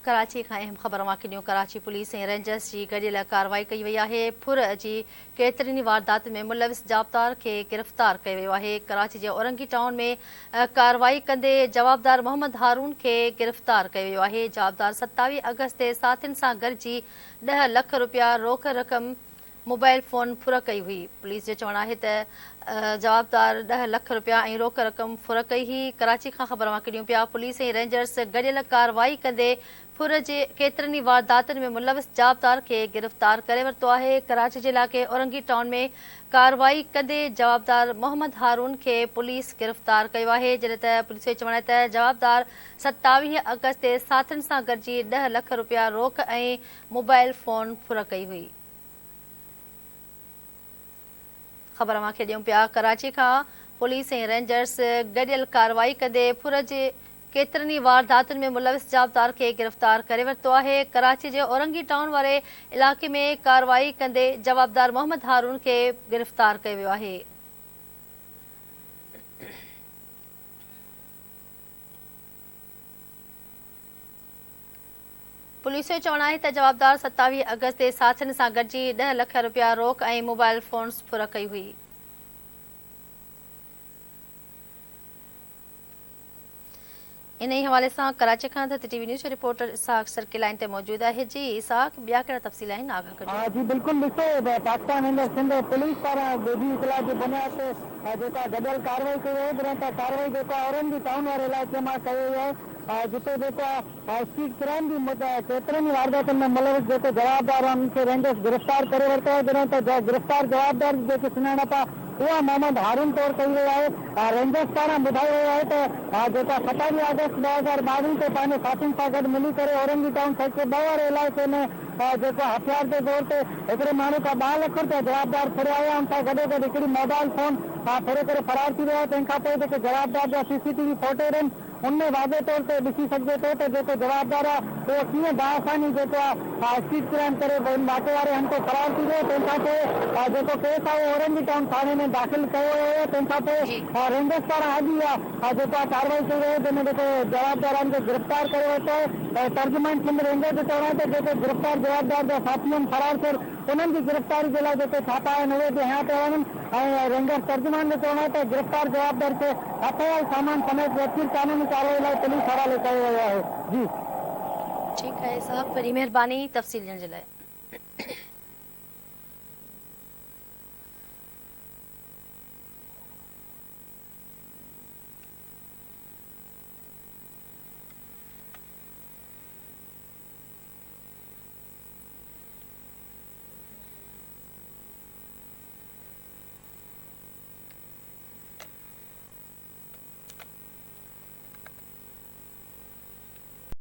कराची खां अहम ख़बर वाकिनियूं। कराची पुलिस ऐं रेंजर्स जी गॾियल कार्रवाई कई वई आहे। फुर जी केतिरनि वारदातुनि में मुलविस जाब्तार खे गिरफ़्तार कयो वियो आहे। कराची जे औरंगी टाउन में कार्रवाई कंदे जवाबदार मोहम्मद हारून खे गिरफ़्तार कयो वियो आहे। जाब्तार 27 अगस्त ते साथियुनि सां गॾिजी 10 लख रुपया रोक रक़म मोबाइल फ़ोन फुर कई हुई। पुलिस जो चवणु आहे त जवाबदार 10 लख रुपया ऐं रोक रक़म फुर कई हुई। कराची खां ख़बर वाकिनियूं पिया। पुलिस ऐं रेंजर्स गॾियल कार्रवाई कंदे फुर जे केतिरनि वारदातुनि में मुलविस जाब्तार खे गिरफ़्तार करे वरितो आहे। कराची जे इलाइक़े औरंगी टाउन में कार्रवाई कंदे जवाबदार मोहम्मद हारून खे पुलिस गिरफ़्तार कयो आहे। जॾहिं त पुलिस जो चवणु आहे त जवाबदार 27 अगस्त ते साथियुनि सां गॾिजी 10 लख रुपया रोक ऐं मोबाइल फ़ोन फुर कई हुई। ख़बर मांखे ॾियूं पिया। कराची खां पुलिस ऐं रेंजर्स गॾियल कार्रवाई कंदे फुर जे केतिरनि वारदातुनि में मुलविस जाब्तार खे गिरफ़्तार करे वरितो आहे। कराची जे औरंगी टाउन वारे इलाइक़े में कार्रवाई कंदे जवाबदार मोहम्मद हारून खे गिरफ़्तार कयो वियो आहे। पुलिस जो चवणु आहे त जवाबदार 27 अगस्त ते साथियुनि सां गॾिजी 10 लख रुपया रोक ऐं मोबाइल फ़ोन फुर कई हुई। इन ई हवाले सां कराची खां TV news reporter Ishaq circle line ते मौजूद आहे। जी इसाक, ॿिया कहिड़ा तफ़सील आहिनि आगाह कजो। जी बिल्कुलु, ॾिसो पाकिस्तान ऐं सिंध पुलिस पारां ॻोल्ही इतला जी बुनियाद ते जेका गॾियल कार्रवाई कई वई आहे। कार्रवाई जेको औरंगी टाउन वारे इलाइक़े मां कई वई आहे, जिते जेको आहे स्ट्रीट क्राइम जी केतिरनि वारदातुनि में मुलविस जेको जवाबदार आहे उनखे रेंजर्स गिरफ़्तार करे वरितो आहे। जॾहिं त गिरफ़्तार जवाबदार जेकी सुञाणप आहे उहा मोहम्मद हारून तौरु कई वई आहे। रेंजर्स पारां ॿुधायो वियो आहे त जेका 27 अगस्त 2022 ते पंहिंजे साथियुनि सां गॾु मिली करे औरंगी टाउन सेक्टर 2 वारे इलाइक़े में जेको हथियार जे तौर ते हिकिड़े माण्हू खां 2 लख रुपया जवाबदार फुरिया हुआ। उन सां गॾोगॾु हिकिड़ी मोबाइल फ़ोन फुरे करे फरार थी वियो आहे। तंहिंखां पोइ जेके जवाबदार जा CCTV फुटेज आहिनि उनमें वाज़े तौर ते ॾिसी सघिजे थो त जेको जवाबदार आहे उहो कीअं बाआसानी जेको आहे स्ट्रीट क्राइम करे वाटे वारे हंधि फरार थी वियो। तंहिंखां पोइ जेको केस आहे उहो औरंगी टाउन थाने में दाख़िल कयो वियो आहे। तंहिंखां पोइ रेंजर्स पारां अॼु इहा जेको आहे कार्रवाई कई वई आहे, जंहिंमें जेको जवाबदारनि खे गिरफ़्तार करे वरितो आहे। तर्जुमान सिंध रेंजर जो चवणु आहे त जेके गिरफ़्तार जवाबदार जा साथियुनि फरार थियल उन्हनि जी गिरफ़्तारी जे लाइ जेके छापा आहिनि उहे बि हया पिया वञनि। ऐं रेंजर तर्जुमान जो चवणु आहे त गिरफ़्तार जवाबदार खे हथियार सामान समेत वकील कानूनी कार्रवाई लाइ पुलिस हवाले कयो वियो आहे। जी ठीकु आहे साहब, वॾी महिरबानी तफ़सील ॾियण जे लाइ।